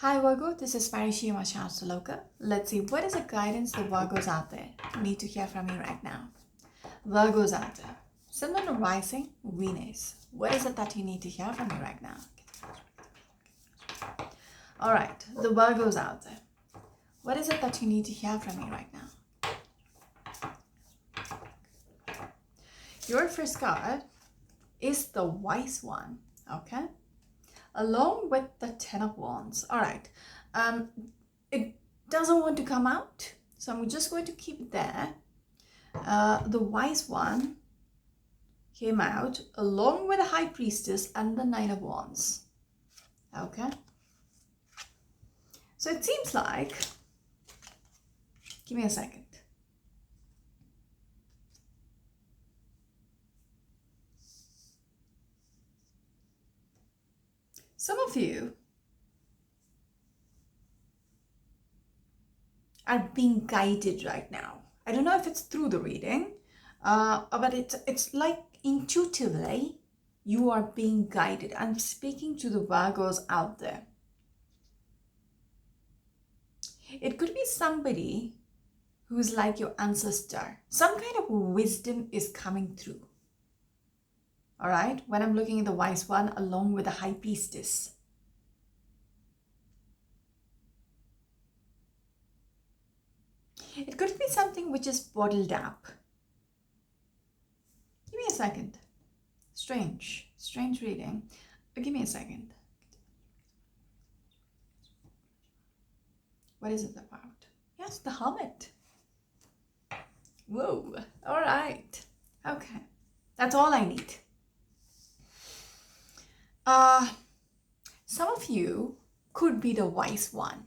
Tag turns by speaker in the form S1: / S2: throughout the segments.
S1: Hi Virgo, this is merisha. Let's see, what is the guidance the Virgos out there need to hear from you right now? Virgos out there, Sun and rising, Venus. What is it that you need to hear from me right now? All right, the Virgos out there. What is it that you need to hear from me right now? Your first card is the Wise One, okay? Along with the Ten of Wands. All right, it doesn't want to come out, so I'm just going to keep it there. The Wise One came out along with the High Priestess and the Nine of Wands. Okay, so it seems like, give me a second. Some of you are being guided right now. I don't know if it's through the reading, but it's like intuitively you are being guided. I'm speaking to the Virgos out there. It could be somebody who's like your ancestor. Some kind of wisdom is coming through. All right, when I'm looking at the Wise One along with the High Priestess. It could be something which is bottled up. Give me a second. Strange reading. But give me a second. What is it about? Yes, the Hermit. Whoa, all right. Okay, that's all I need. Some of you could be the Wise One.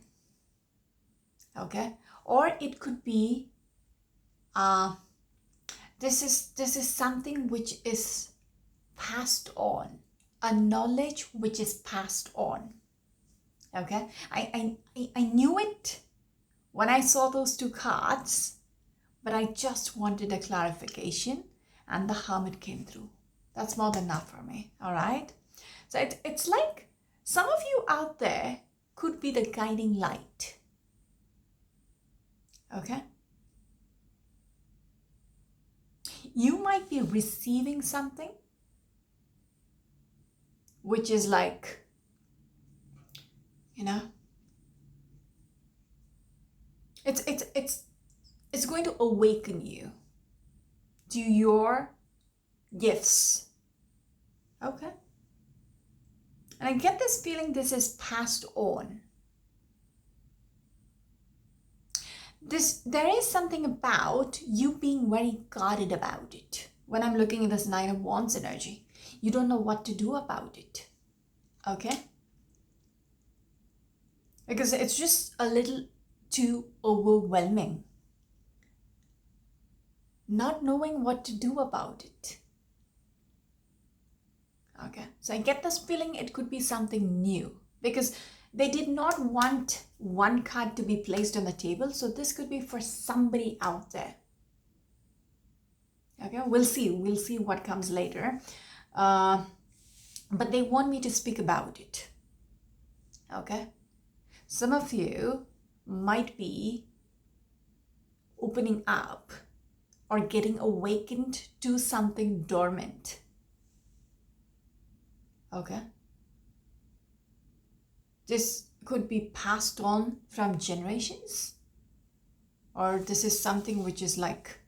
S1: Okay, or it could be this is something which is passed on, a knowledge which is passed on. Okay, I knew it when I saw those two cards, but I just wanted a clarification, and the Hermit came through. That's more than enough for me. All right, so it's like some of you out there could be the guiding light. Okay, you might be receiving something which is like, you know, it's going to awaken you to your gifts. Okay, and I get this feeling this is passed on. There is something about you being very guarded about it. When I'm looking at this Nine of Wands energy, you don't know what to do about it. Okay, because it's just a little too overwhelming, not knowing what to do about it. Okay, so I get this feeling it could be something new, because they did not want one card to be placed on the table, so this could be for somebody out there. Okay, we'll see what comes later, but they want me to speak about it. Okay, some of you might be opening up or getting awakened to something dormant. Okay, this could be passed on from generations, or this is something which is like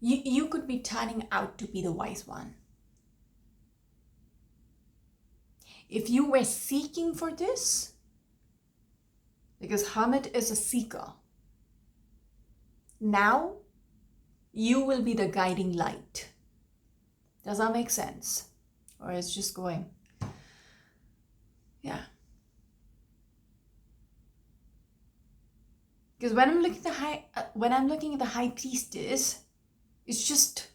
S1: you could be turning out to be the Wise One. If you were seeking for this, because Hermit is a seeker, now you will be the guiding light. Does that make sense? Or it's just going, yeah. Because when I'm looking at the High Priestess, it's just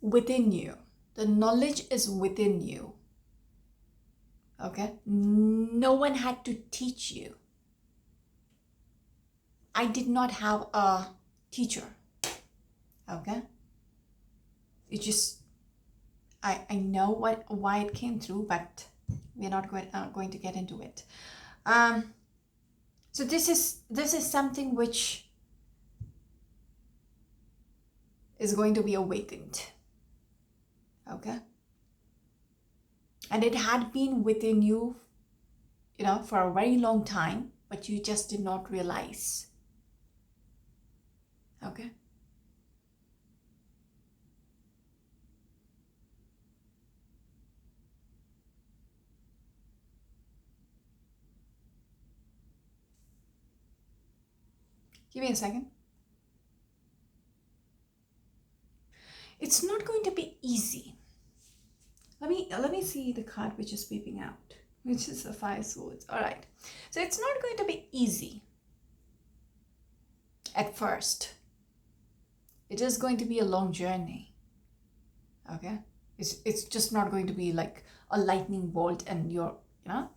S1: within you. The knowledge is within you. Okay, no one had to teach you. I did not have a teacher. Okay, it just I know why it came through, but we're not going to get into it. So this is something which is going to be awakened. Okay? And it had been within you, for a very long time, but you just did not realize. Okay? Give me a second. It's not going to be easy. Let me see the card which is peeping out, which is the Five Swords. All right. So it's not going to be easy at first. It is going to be a long journey. Okay? It's just not going to be like a lightning bolt and you're, no.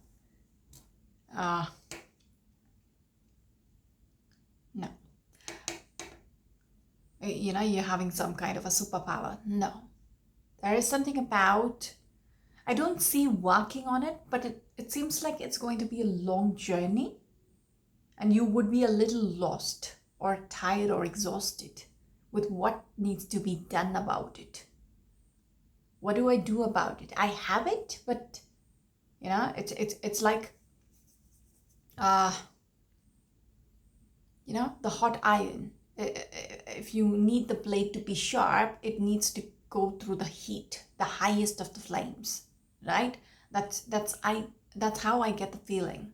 S1: You're having some kind of a superpower. No. There is something about, I don't see working on it, but it seems like it's going to be a long journey and you would be a little lost or tired or exhausted with what needs to be done about it. What do I do about it? I have it, but it's like the hot iron. If you need the blade to be sharp, it needs to go through the heat, the highest of the flames, right? That's how I get the feeling.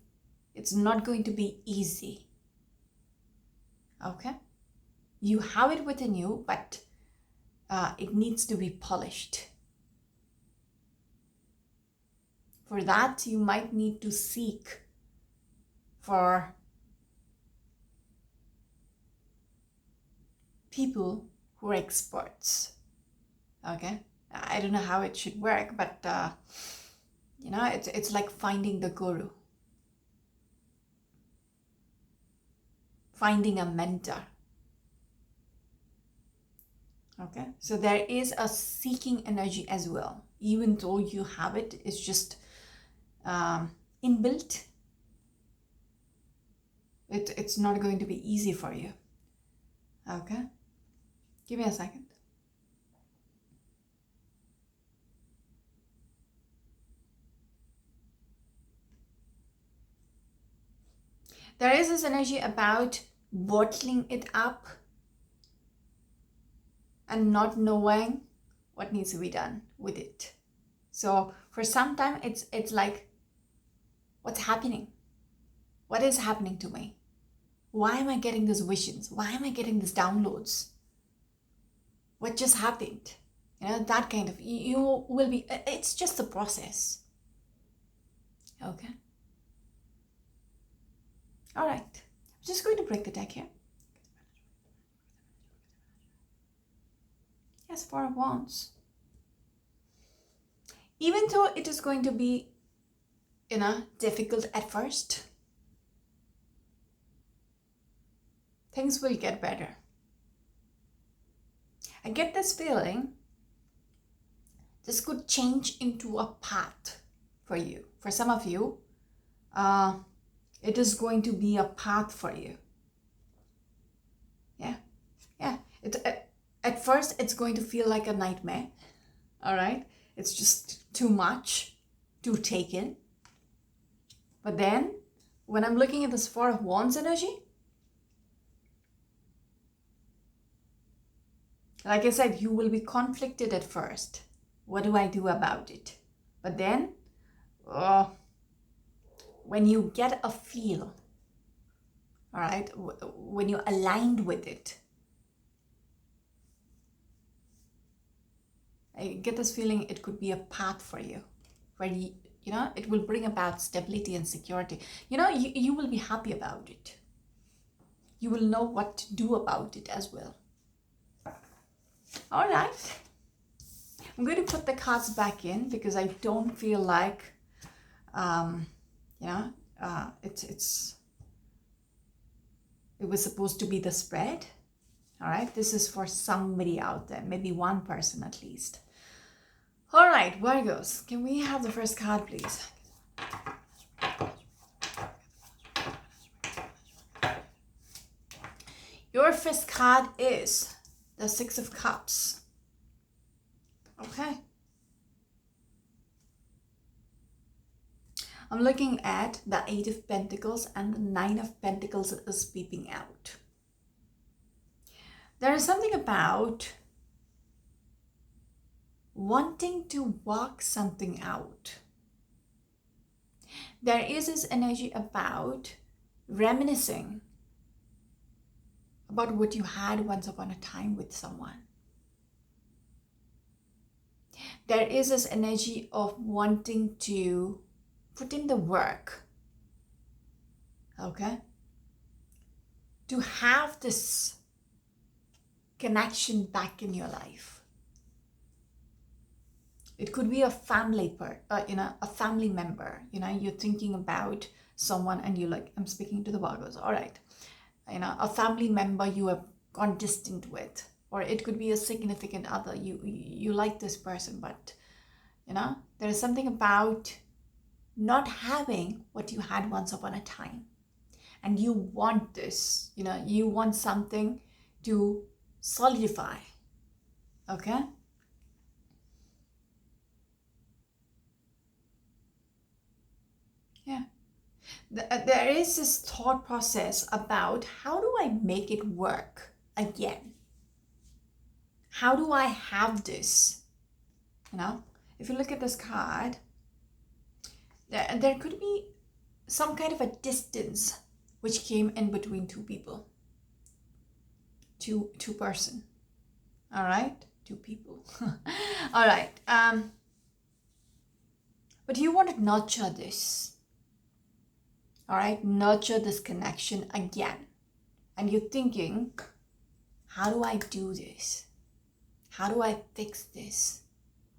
S1: It's not going to be easy. Okay? You have it within you, but it needs to be polished. For that, you might need to seek for people who are experts. Okay? I don't know how it should work, but it's like finding the guru, finding a mentor. Okay? So there is a seeking energy as well. Even though you have it, it's just inbuilt. It's not going to be easy for you. Okay? Give me a second. There is this energy about bottling it up and not knowing what needs to be done with it. So for some time, it's like, what's happening? What is happening to me? Why am I getting these visions? Why am I getting these downloads? What just happened? That kind of, you will be, it's just a process. Okay? All right. I'm just going to break the deck here. Yes, Four of Wands. Even though it is going to be, difficult at first, things will get better. I get this feeling this could change into a path for you. For some of you, it is going to be a path for you. Yeah. At first, it's going to feel like a nightmare. All right? It's just too much to take in. But then, when I'm looking at this Four of Wands energy, like I said, you will be conflicted at first. What do I do about it? But then, when you get a feel, all right, when you're aligned with it, I get this feeling it could be a path for you, where it will bring about stability and security. You will be happy about it. You will know what to do about it as well. All right. I'm going to put the cards back in because I don't feel like, it was supposed to be the spread. All right. This is for somebody out there, maybe one person at least. All right, Virgos, can we have the first card, please? Your first card is the Six of Cups. Okay. I'm looking at the Eight of Pentacles, and the Nine of Pentacles is peeping out. There is something about wanting to work something out. There is this energy about reminiscing about what you had once upon a time with someone. There is this energy of wanting to put in the work, okay, to have this connection back in your life. It could be a family a family member. You're thinking about someone and you're like, I'm speaking to the Virgos, all right. A family member you have gone distant with, or it could be a significant other. You like this person, but there is something about not having what you had once upon a time, and you want this. You want something to solidify. Okay. Yeah. There is this thought process about, how do I make it work again? How do I have this? If you look at this card, there could be some kind of a distance which came in between two people. Two person. All right? Two people. All right. But you want to nurture this. All right, nurture this connection again. And you're thinking, how do I do this? How do I fix this?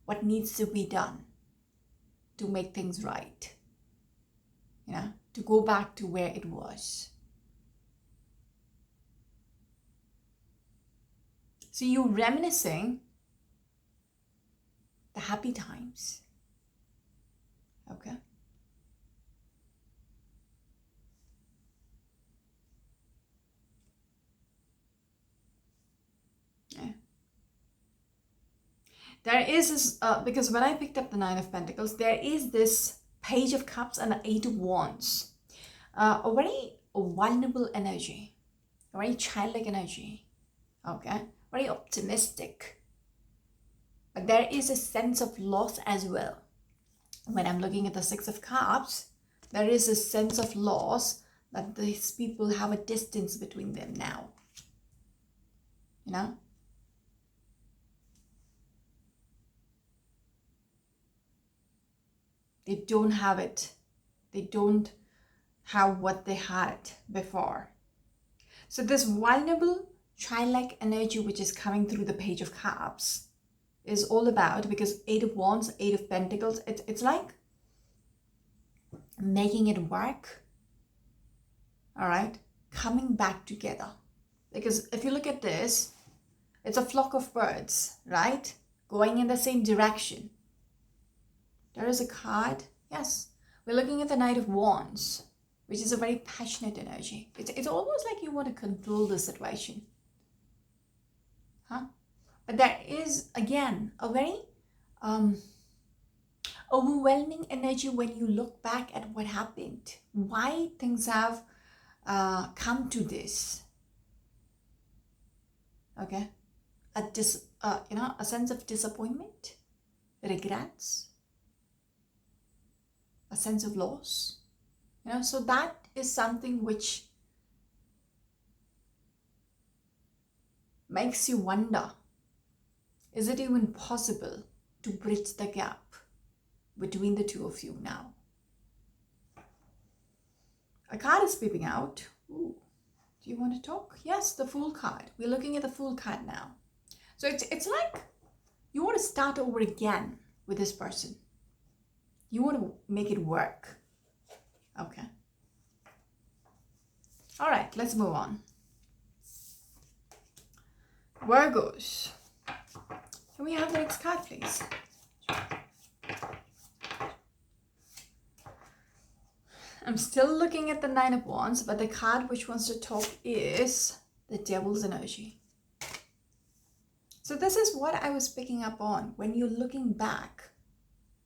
S1: What needs to be done to make things right? To go back to where it was. So you're reminiscing the happy times. Okay. There is this, because when I picked up the Nine of Pentacles, there is this Page of Cups and the Eight of Wands. A very vulnerable energy, a very childlike energy, okay? Very optimistic. But there is a sense of loss as well. When I'm looking at the Six of Cups, there is a sense of loss that these people have a distance between them now. They don't have it. They don't have what they had before. So this vulnerable, childlike energy which is coming through the Page of Cups is all about, because Eight of Wands, Eight of Pentacles, it's like making it work. All right, coming back together. Because if you look at this, it's a flock of birds, right? Going in the same direction. There is a card. Yes, we're looking at the Knight of Wands, which is a very passionate energy. It's almost like you want to control the situation. But there is, again, a very overwhelming energy when you look back at what happened, why things have come to this. Okay, a sense of disappointment, regrets, a sense of loss. So that is something which makes you wonder, is it even possible to bridge the gap between the two of you now? A card is peeping out. Ooh. Do you want to talk? Yes, the Fool card. We're looking at the Fool card now. So it's like you want to start over again with this person. You want to make it work. Okay. All right, let's move on. Virgos. Can we have the next card, please? I'm still looking at the Nine of Wands, but the card which wants to talk is the Devil's energy. So this is what I was picking up on when you're looking back,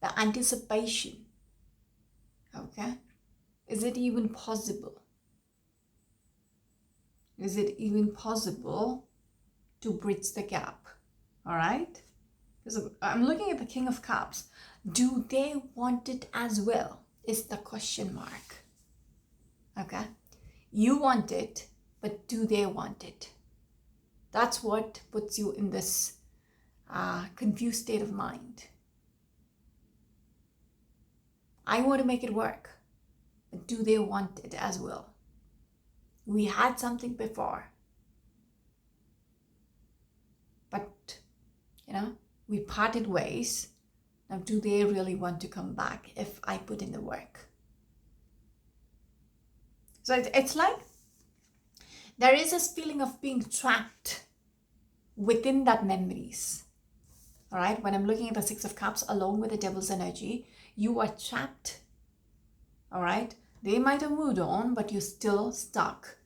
S1: the anticipation. Okay? Is it even possible? Is it even possible to bridge the gap? All right? Because I'm looking at the King of Cups. Do they want it as well? Is the question mark. Okay? You want it, but do they want it? That's what puts you in this confused state of mind. I want to make it work, but do they want it as well? We had something before, but we parted ways. Now, do they really want to come back if I put in the work? So it's like there is this feeling of being trapped within that memories. All right, when I'm looking at the Six of Cups along with the Devil's energy, you are trapped. All right, they might have moved on, but you're still stuck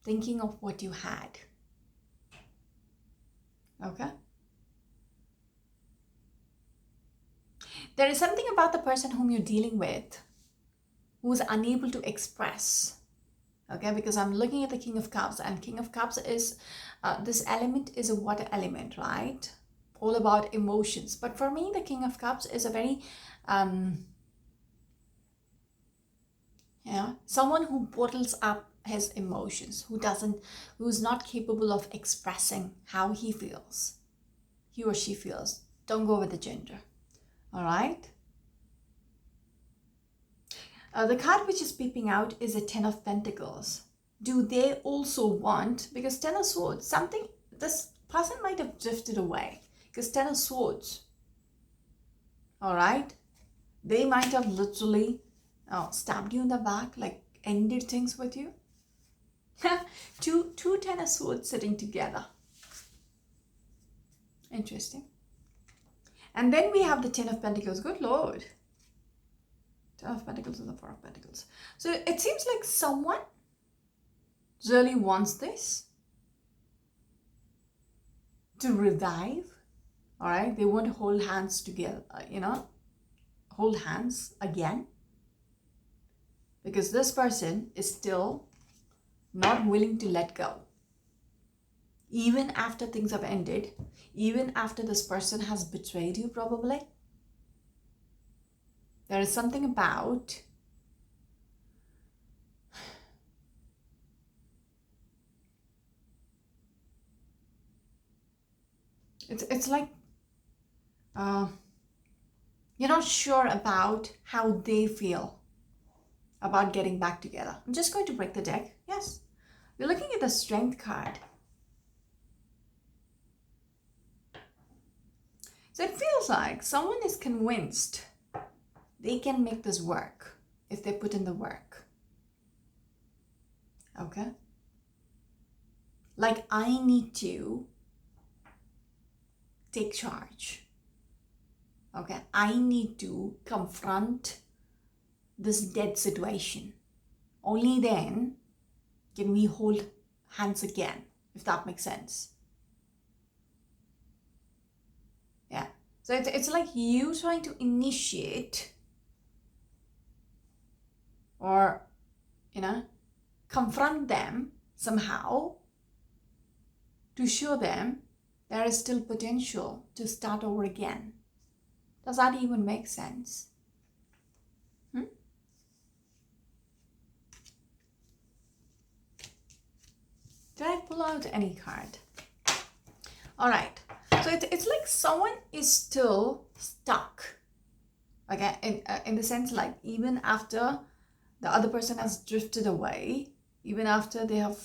S1: thinking of what you had. Okay? There is something about the person whom you're dealing with who's unable to express. Okay, because I'm looking at the King of Cups, and King of Cups is, this element is a water element, right? All about emotions. But for me, the King of Cups is a very, someone who bottles up his emotions, who's not capable of expressing how he feels, he or she feels. Don't go with the gender. All right. The card which is peeping out is a Ten of Pentacles. Do they also want, because Ten of Swords, this person might have drifted away, because Ten of Swords, all right, they might have literally stabbed you in the back, like ended things with you. two Ten of Swords sitting together. Interesting. And then we have the Ten of Pentacles. Good Lord. Ten of Pentacles and the Four of Pentacles. So it seems like someone really wants this to revive. All right. They want to hold hands together, hold hands again. Because this person is still not willing to let go. Even after things have ended, even after this person has betrayed you probably, there is something about it's like you're not sure about how they feel about getting back together. I'm just going to break the deck. Yes, we're looking at the Strength card. So it feels like someone is convinced they can make this work if they put in the work. Okay? Like, I need to take charge. Okay? I need to confront this dead situation. Only then can we hold hands again, if that makes sense. Yeah. So it's like you trying to initiate or, confront them somehow to show them there is still potential to start over again. Does that even make sense? Did I pull out any card? All right. So it's like someone is still stuck. Okay, in the sense, like, even after the other person has drifted away, even after they have,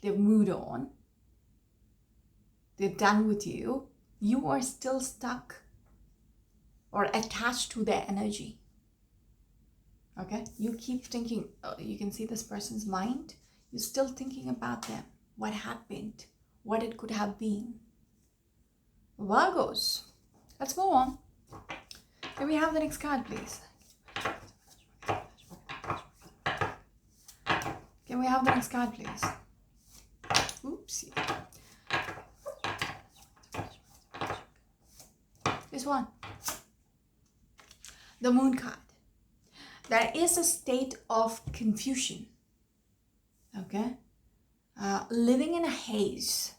S1: they've moved on, they're done with you, you are still stuck or attached to their energy. Okay, you keep thinking, you can see this person's mind, you're still thinking about them, what happened, what it could have been. Virgos, let's move on. Can we have the next card, please? Can we have the next card, please? Oopsie. This one. The Moon card. There is a state of confusion. Okay? Living in a haze.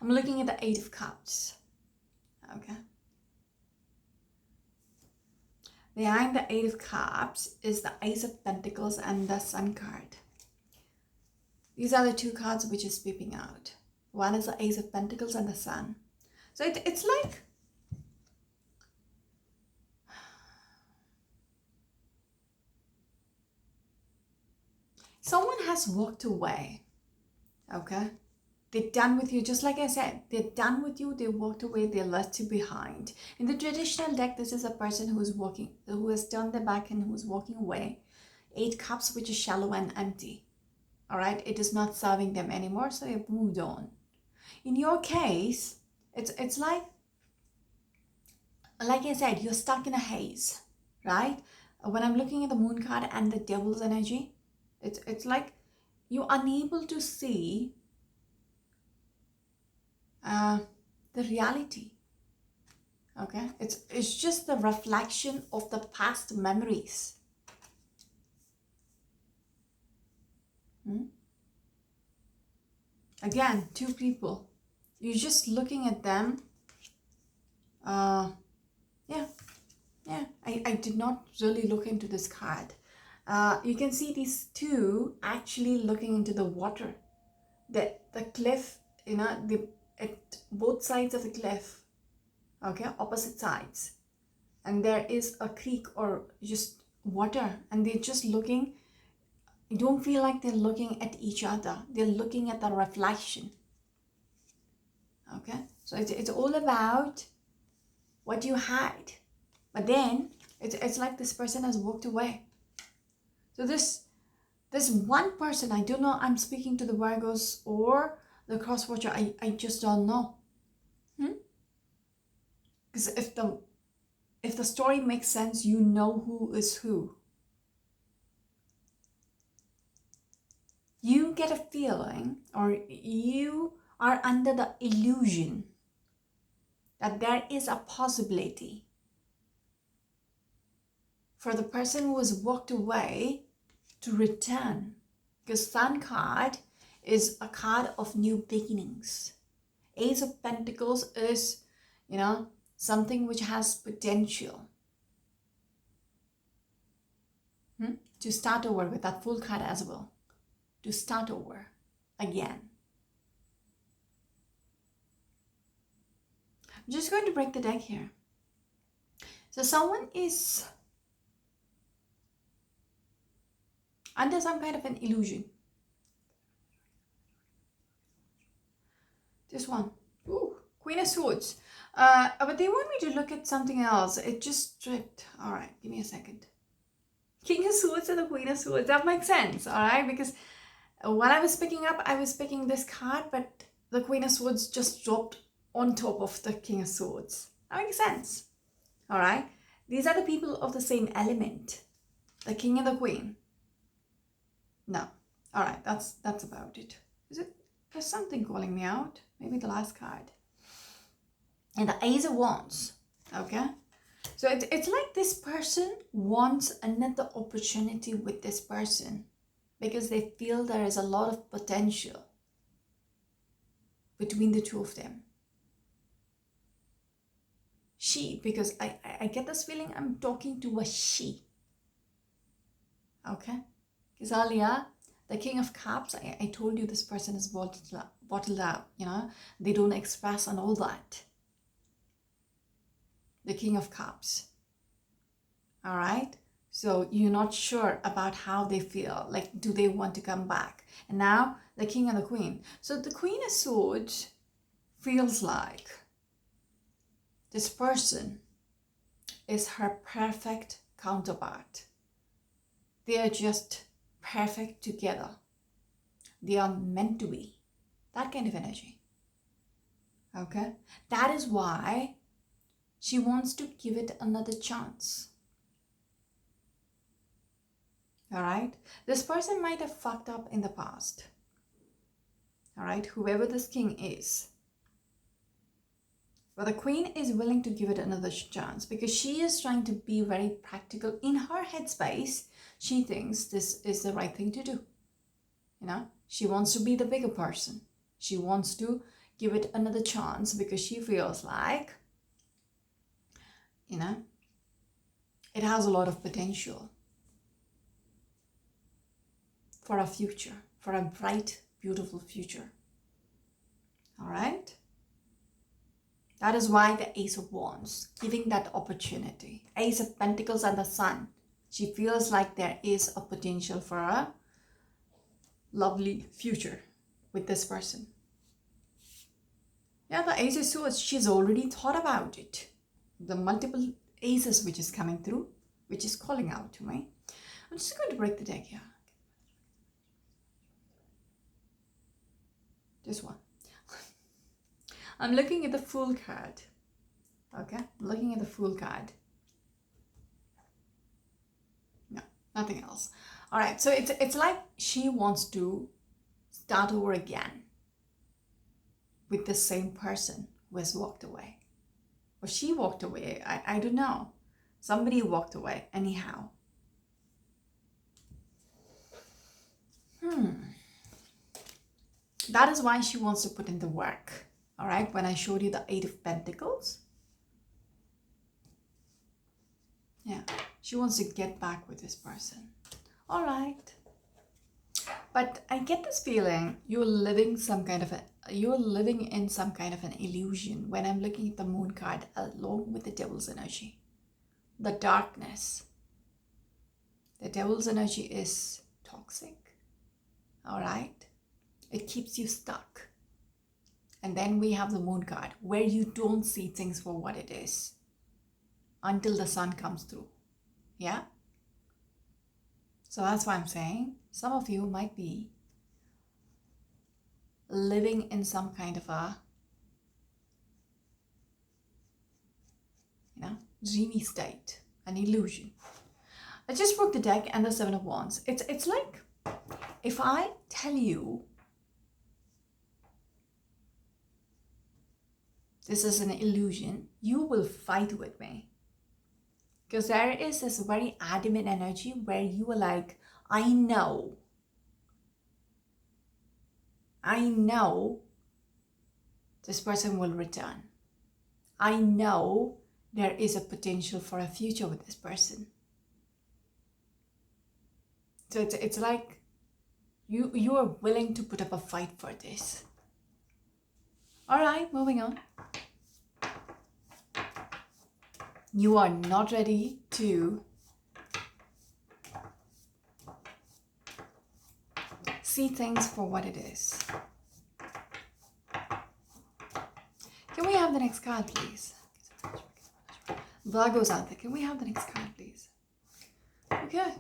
S1: I'm looking at the Eight of Cups. Okay? Behind the Eight of Cups is the Ace of Pentacles and the Sun card. These are the two cards which is peeping out. One is the Ace of Pentacles and the Sun. So it's like someone has walked away. Okay? They're done with you. Just like I said, they're done with you. They walked away. They left you behind. In the traditional deck, this is a person who has turned their back and who's walking away. Eight Cups, which is shallow and empty. All right? It is not serving them anymore, so they've moved on. In your case, it's like I said, you're stuck in a haze, right? When I'm looking at the Moon card and the Devil's energy, it's like you're unable to see the reality. Okay, it's just the reflection of the past memories. Again, two people. You're just looking at them. Yeah. I did not really look into this card. You can see these two actually looking into the water. The cliff, at both sides of the cliff, okay, opposite sides, and there is a creek or just water, and they're just looking. You don't feel like they're looking at each other. They're looking at the reflection. Okay, so it's all about what you had, but then it's like this person has walked away. So this one person, I don't know, I'm speaking to the Virgos or the cross watcher, I just don't know. Because if the story makes sense, you know who is who. You get a feeling, or you are under the illusion that there is a possibility for the person who has walked away to return. Because Sun card is a card of new beginnings. Ace of Pentacles is, something which has potential. To start over with that Fool card as well. To start over again. I'm just going to break the deck here. So someone is under some kind of an illusion. This one. Ooh, Queen of Swords. But they want me to look at something else. It just stripped. All right, give me a second. King of Swords and the Queen of Swords. That makes sense, all right? Because when I was picking up, I was picking this card, but the Queen of Swords just dropped on top of the King of Swords. That makes sense, all right? These are the people of the same element. The King and the Queen. No. All right, that's about it. There's something calling me out. Maybe the last card. And the Ace of Wands, okay? So it's like this person wants another opportunity with this person because they feel there is a lot of potential between the two of them. She, because I get this feeling I'm talking to a she. Okay? Because earlier, the King of Cups, I told you this person is bottled up, they don't express and all that. The King of Cups. All right? So you're not sure about how they feel. Like, do they want to come back? And now, the King and the Queen. So the Queen of Swords feels like this person is her perfect counterpart. They are just perfect together. They are meant to be. That kind of energy. Okay? That is why she wants to give it another chance. All right. This person might have fucked up in the past. All right. Whoever this king is. But the queen is willing to give it another chance because she is trying to be very practical. In her headspace, she thinks this is the right thing to do. You know, she wants to be the bigger person. She wants to give it another chance because she feels like, you know, it has a lot of potential for a future, for a bright, beautiful future. All right? That is why the Ace of Wands, giving that opportunity. Ace of Pentacles and the Sun. She feels like there is a potential for a lovely future with this person. Yeah, the Ace of Swords, she's already thought about it. The multiple aces which is coming through, which is calling out to me. I'm just going to break the deck here. Just one. I'm looking at the Fool card. Okay, I'm looking at the Fool card. No, nothing else. All right, so it's like she wants to start over again with the same person who has walked away. Or she walked away, I don't know. Somebody walked away, anyhow. That is why she wants to put in the work. All right, when I showed you the Eight of Pentacles. Yeah, she wants to get back with this person. All right. But I get this feeling you're living in some kind of an illusion when I'm looking at the Moon card along with the Devil's energy. The darkness. The Devil's energy is toxic. All right. It keeps you stuck. And then we have the Moon card where you don't see things for what it is until the sun comes through. Yeah? So that's why I'm saying some of you might be living in some kind of a, dreamy state, an illusion. I just broke the deck and the Seven of Wands. It's like if I tell you this is an illusion, you will fight with me. Because there is this very adamant energy where you are like, I know this person will return. I know there is a potential for a future with this person. So it's like you are willing to put up a fight for this. All right, moving on. You are not ready to see things for what it is. Can we have the next card, please? Virgo's out there. Can we have the next card, please? Okay.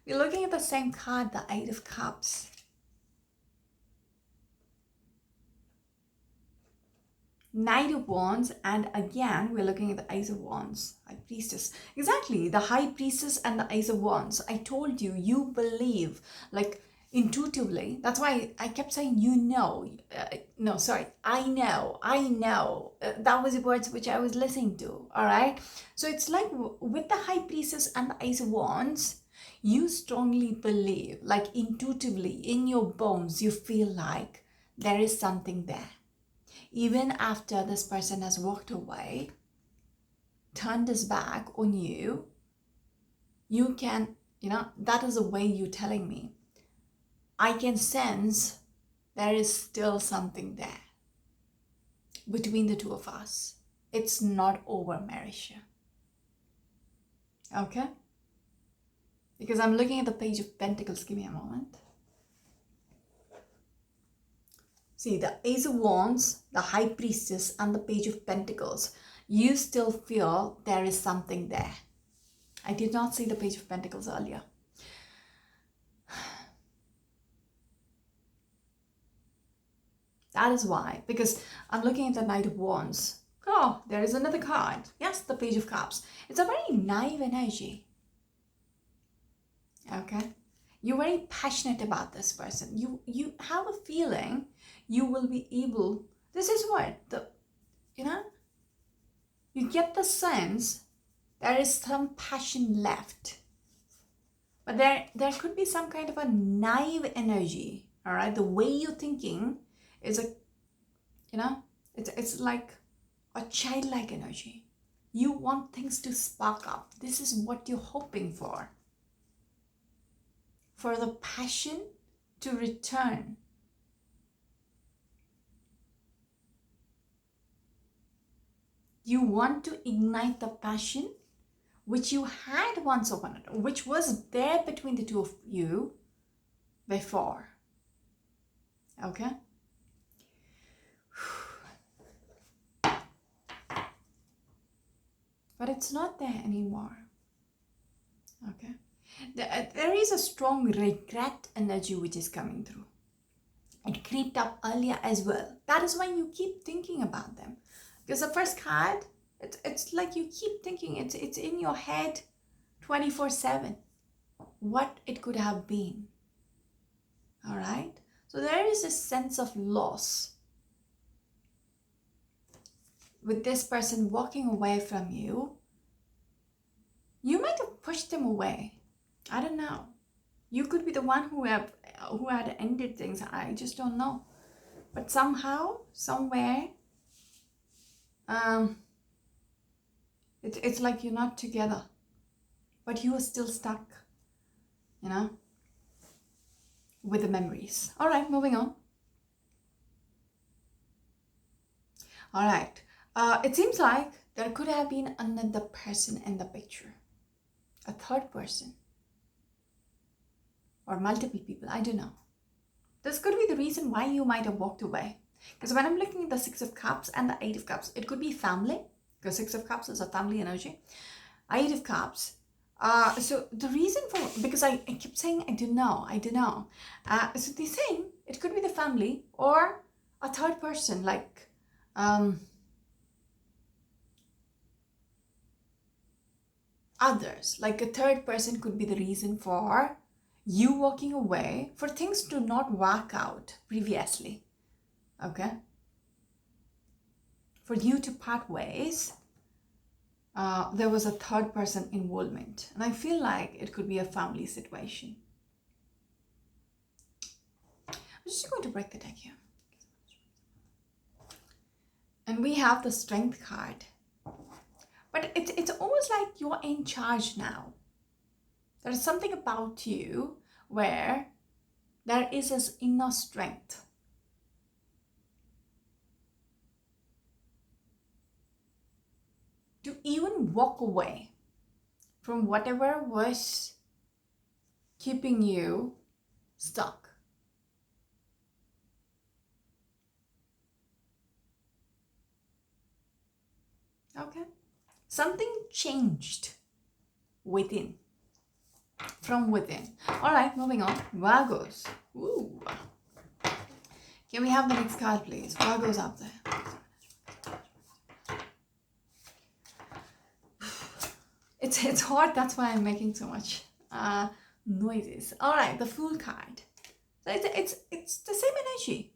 S1: We're looking at the same card, the Eight of Cups. Knight of Wands, and again we're looking at the Ace of Wands. High Priestess. Exactly, the High Priestess and the Ace of Wands. I told you, you believe, like intuitively. That's why I kept saying, I know. That was the words which I was listening to, all right? So it's like with the High Priestess and the Ace of Wands, you strongly believe, like intuitively, in your bones, you feel like there is something there. Even after this person has walked away, turned his back on you, you can, that is the way you're telling me. I can sense there is still something there between the two of us. It's not over, merisha. Okay? Because I'm looking at the Page of Pentacles. Give me a moment. See, the Ace of Wands, the High Priestess, and the Page of Pentacles. You still feel there is something there. I did not see the Page of Pentacles earlier. That is why, because I'm looking at the Knight of Wands. Oh, there is another card. Yes, the Page of Cups. It's a very naive energy. Okay? You're very passionate about this person. You have a feeling you will be able, this is what, you know, you get the sense there is some passion left. But there could be some kind of a naive energy, all right? The way you're thinking is it's like a childlike energy. You want things to spark up. This is what you're hoping for the passion to return. You want to ignite the passion which you had once upon a time, which was there between the two of you before. Okay? But it's not there anymore. Okay? There is a strong regret energy which is coming through. It creeped up earlier as well. That is why you keep thinking about them. Because the first card, it's like you keep thinking, it's in your head 24/7. What it could have been. All right? So there is a sense of loss. With this person walking away from you, you might have pushed them away. I don't know. You could be the one who had ended things. I just don't know. But somehow, somewhere, it's like you're not together. But you are still stuck, with the memories. All right, moving on. All right. It seems like there could have been another person in the picture. A third person. Or multiple people, I don't know. This could be the reason why you might have walked away. Because when I'm looking at the Six of Cups and the Eight of Cups, it could be family. Because Six of Cups is a family energy. Eight of Cups. So the reason for, because I keep saying I don't know. So they're saying it could be the family or a third person, like others. Like a third person could be the reason for you walking away, for things to not work out previously. Okay? For you to part ways, there was a third person involvement. And I feel like it could be a family situation. I'm just going to break the deck here. And we have the Strength card. But it's almost like you're in charge now. There's something about you where there is this inner strength. To even walk away from whatever was keeping you stuck. Okay? Something changed within. From within. All right, moving on. Virgos. Ooh. Can we have the next card, please? Virgos up there. It's hot, that's why I'm making so much noises. All right, the Fool card. So it's the same energy.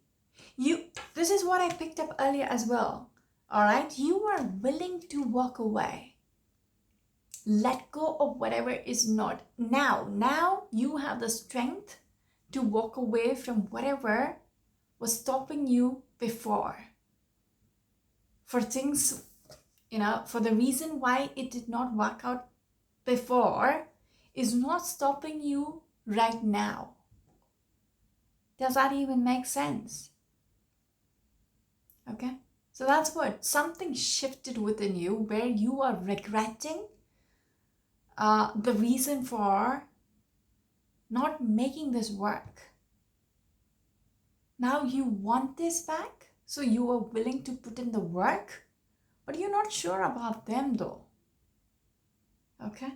S1: This is what I picked up earlier as well. All right, you are willing to walk away. Let go of whatever is not. Now you have the strength to walk away from whatever was stopping you before. For things, for the reason why it did not work out before is not stopping you right now. Does that even make sense? Okay? So that's what something shifted within you where you are regretting the reason for not making this work. Now you want this back, so you are willing to put in the work, but you're not sure about them though. Okay?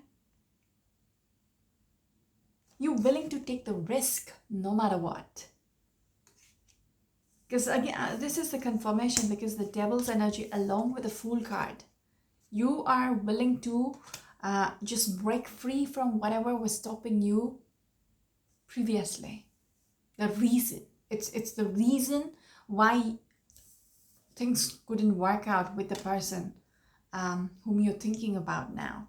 S1: You're willing to take the risk no matter what. Because again, this is the confirmation, because the Devil's energy along with the Fool card, you are willing to just break free from whatever was stopping you previously. The reason. It's the reason why things couldn't work out with the person whom you're thinking about now.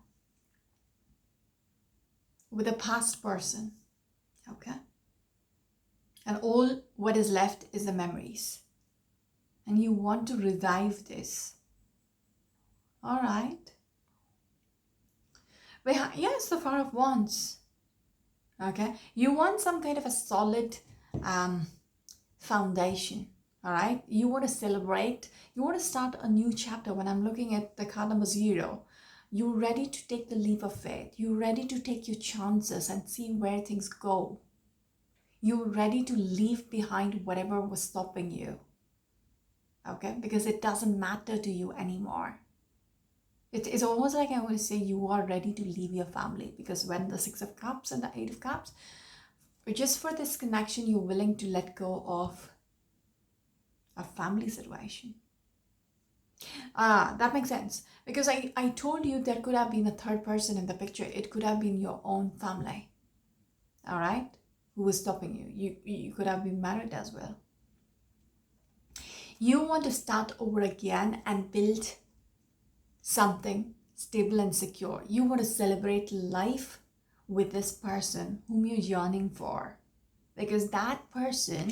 S1: With a past person. Okay? And all what is left is the memories. And you want to revive this. All right. Yes, the Four of Wands. Okay. You want some kind of a solid foundation. All right. You want to celebrate. You want to start a new chapter. When I'm looking at the card number 0, you're ready to take the leap of faith. You're ready to take your chances and see where things go. You're ready to leave behind whatever was stopping you. Okay. Because it doesn't matter to you anymore. It's almost like I want to say you are ready to leave your family, because when the 6 of Cups and the 8 of Cups, just for this connection, you're willing to let go of a family situation. That makes sense, because I told you there could have been a third person in the picture. It could have been your own family, all right, who was stopping you. You could have been married as well. You want to start over again and build something stable and secure. You want to celebrate life with this person whom you're yearning for, because that person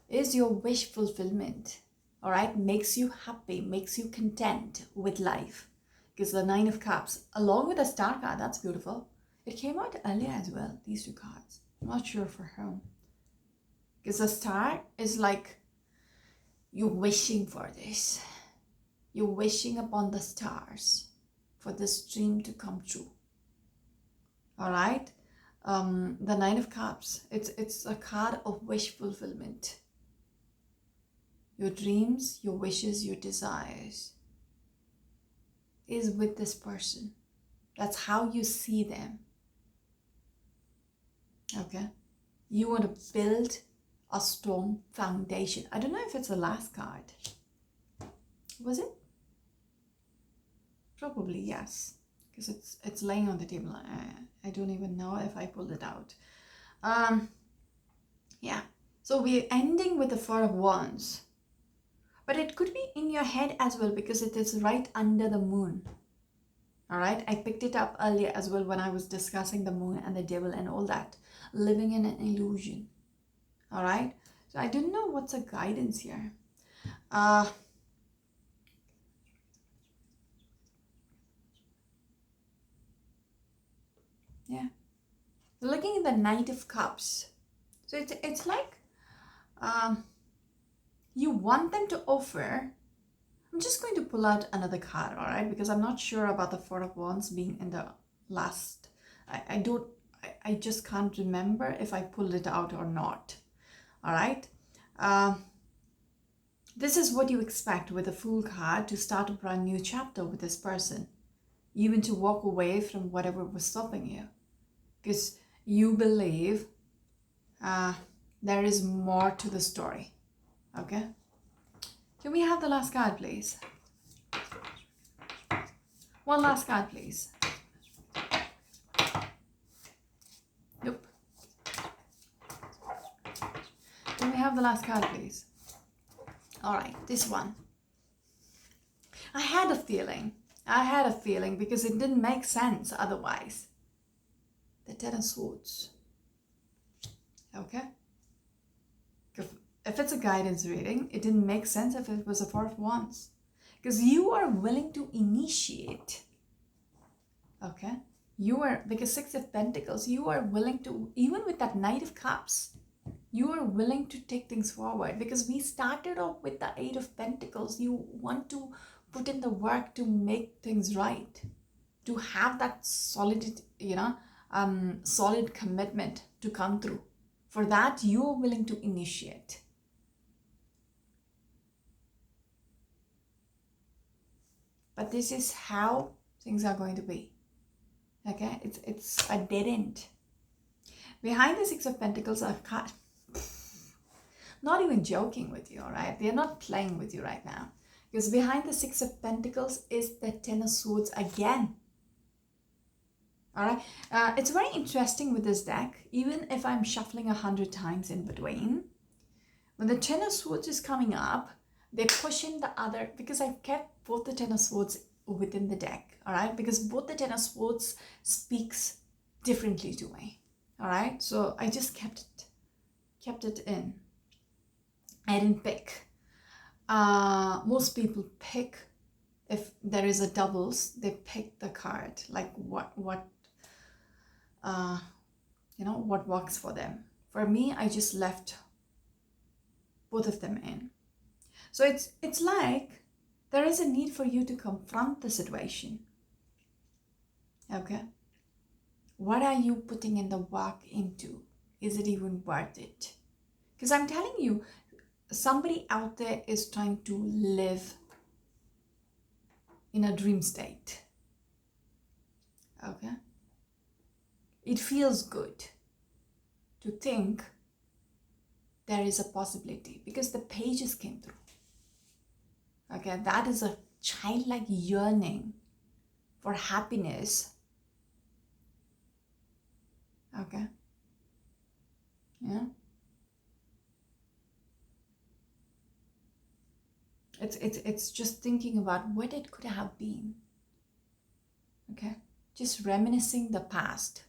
S1: is your wish fulfillment. All right, makes you happy, makes you content with life. Because the 9 of Cups along with the Star card, that's beautiful. It came out earlier as well, these 2 cards. I'm not sure for whom, because the Star is like you're wishing for this. You're wishing upon the stars for this dream to come true. All right. The 9 of Cups, it's a card of wish fulfillment. Your dreams, your wishes, your desires is with this person. That's how you see them. Okay. You want to build a strong foundation. I don't know if it's the last card. Was it? Probably yes, because it's laying on the table. I don't even know if I pulled it out. Yeah. So we're ending with the 4 of Wands, but it could be in your head as well, because it is right under the moon. All right. I picked it up earlier as well when I was discussing the moon and the devil and all that, living in an illusion. All right. So I don't know what's a guidance here. Yeah. Looking at the Knight of Cups. So it's like you want them to offer. I'm just going to pull out another card, all right? Because I'm not sure about the 4 of Wands being in the last. I just can't remember if I pulled it out or not. All right. This is what you expect with a Fool card, to start a brand new chapter with this person. Even to walk away from whatever was stopping you. Because you believe there is more to the story. Okay? Can we have the last card, please? One last card, please. Nope. Can we have the last card, please? All right, this one. I had a feeling because it didn't make sense otherwise. The 10 of Swords. Okay? If it's a guidance reading, it didn't make sense if it was a 4 of Wands. Because you are willing to initiate. Okay? Because 6 of Pentacles, you are willing to, even with that Knight of Cups, you are willing to take things forward. Because we started off with the 8 of Pentacles. You want to put in the work to make things right. To have that solid, solid commitment to come through. For that, you are willing to initiate. But this is how things are going to be. Okay? It's a dead end. Behind the 6 of Pentacles are cards. Not even joking with you, all right? They're not playing with you right now. Because behind the 6 of Pentacles is the 10 of Swords again. All right. It's very interesting with this deck. Even if I'm shuffling 100 times in between, when the Ten of Swords is coming up, they push in the other, because I've kept both the Ten of Swords within the deck. All right. Because both the Ten of Swords speaks differently to me. All right. So I just kept it in. I didn't pick. Most people pick, if there is a doubles, they pick the card, like what what works for them. For me, I just left both of them in. So it's like there is a need for you to confront the situation. Okay, what are you putting in the work into? Is it even worth it? Because I'm telling you, somebody out there is trying to live in a dream state. Okay, it feels good to think there is a possibility, because the pages came through. Okay, that is a childlike yearning for happiness. Okay, yeah, it's just thinking about what it could have been. Okay, just reminiscing the past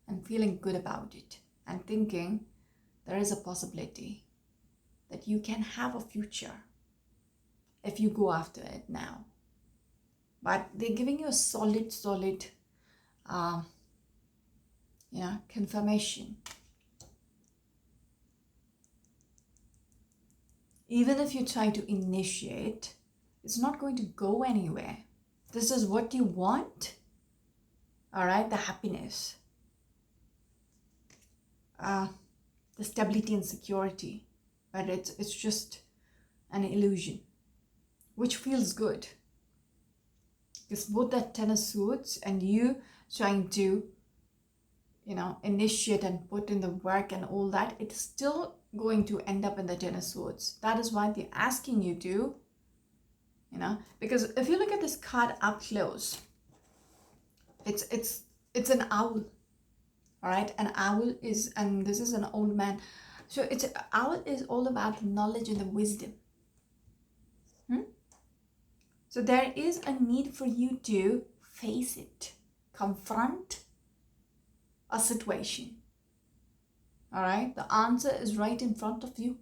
S1: and feeling good about it, and thinking there is a possibility that you can have a future if you go after it now. But they're giving you a solid confirmation. Even if you try to initiate, it's not going to go anywhere. This is what you want. All right, the happiness, the stability and security, but it's just an illusion, which feels good. It's both that Ten of Swords and you trying to, initiate and put in the work and all that. It's still going to end up in the Ten of Swords. That is why they're asking you to, because if you look at this card up close, it's an owl. All right, an owl is, and this is an old man, so owl is all about knowledge and the wisdom. So there is a need for you to face it, confront a situation. All right, the answer is right in front of you.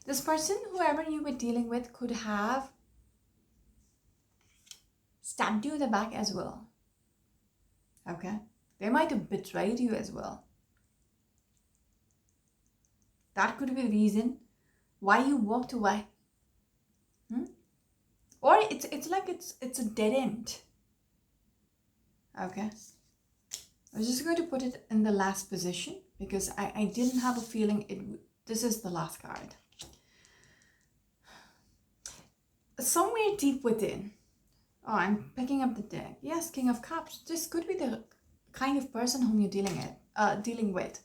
S1: This person, whoever you were dealing with, could have stabbed you in the back as well. Okay, they might have betrayed you as well. That could be the reason why you walked away. Or it's like it's a dead end. Okay, I was just going to put it in the last position because I didn't have a feeling this is the last card. Somewhere deep within. Oh, I'm picking up the deck. Yes, King of Cups. This could be the kind of person whom you're dealing with.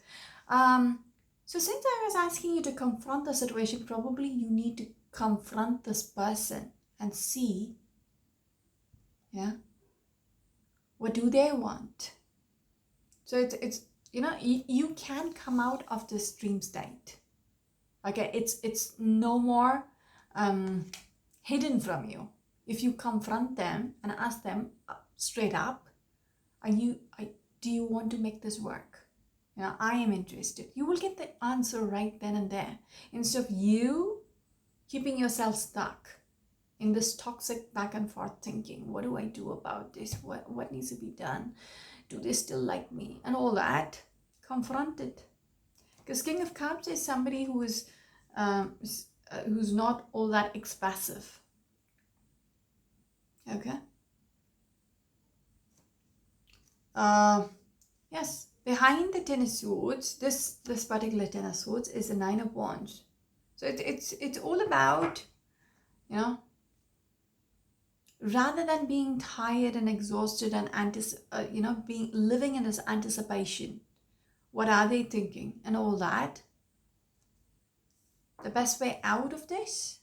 S1: So since I was asking you to confront the situation, probably you need to confront this person and see, what do they want? So it's you can come out of this dream state. Okay, it's no more hidden from you. If you confront them and ask them straight up, do you want to make this work? I am interested. You will get the answer right then and there, instead of you keeping yourself stuck in this toxic back and forth thinking. What do I do about this? What needs to be done? Do they still like me? And all that. Confront it. Because King of Cups is somebody who is who's not all that expressive. Okay. Yes. Behind the Ten of Swords, this particular Ten of Swords is the Nine of Wands. So it's all about, rather than being tired and exhausted and living in this anticipation, what are they thinking and all that? The best way out of this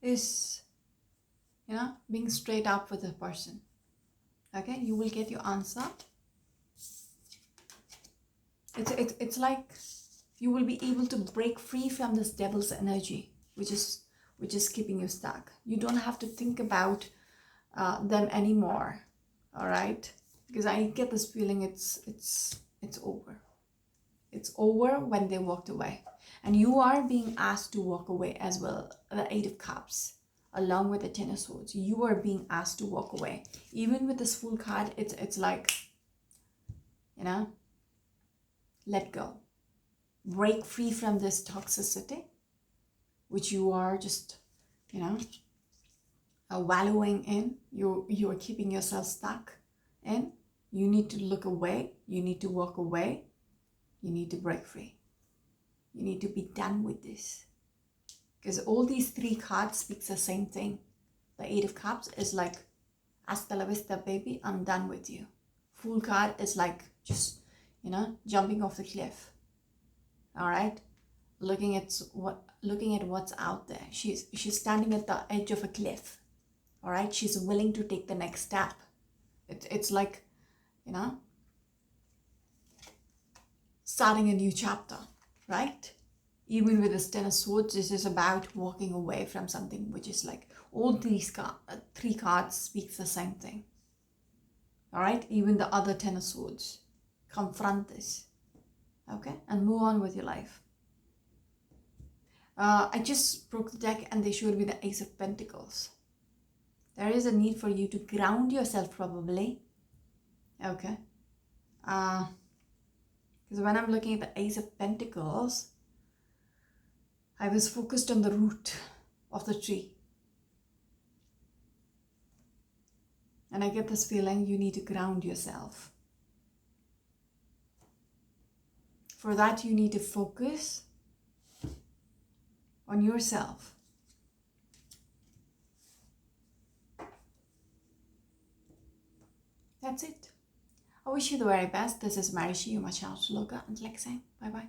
S1: is, being straight up with the person. Okay, you will get your answer. It's like you will be able to break free from this devil's energy, which is keeping you stuck. You don't have to think about them anymore. All right, because I get this feeling it's over. It's over when they walked away, and you are being asked to walk away as well. The Eight of Cups, along with the Ten of Swords, you are being asked to walk away. Even with this Fool card, it's like, you know, let go, break free from this toxicity, which you are just, you know, wallowing in. You are keeping yourself stuck in. You need to look away. You need to walk away. You need to break free. You need to be done with this. Because all these three cards speaks the same thing. The Eight of Cups is like, hasta la vista, baby, I'm done with you. Fool card is like, just, you know, jumping off the cliff. All right? Looking at what's out there. She's standing at the edge of a cliff. All right? She's willing to take the next step. It's like, you know, starting a new chapter, right? Even with this Ten of Swords, this is about walking away from something, which is like, all these three cards speaks the same thing. All right? Even the other Ten of Swords. Confront this. Okay? And move on with your life. I just broke the deck and they showed me the Ace of Pentacles. There is a need for you to ground yourself, probably. Okay? Because when I'm looking at the Ace of Pentacles, I was focused on the root of the tree. And I get this feeling you need to ground yourself. For that, you need to focus on yourself. That's it. I wish you the very best. This is Merisha, your Machado Loka, and Lexi. Bye-bye.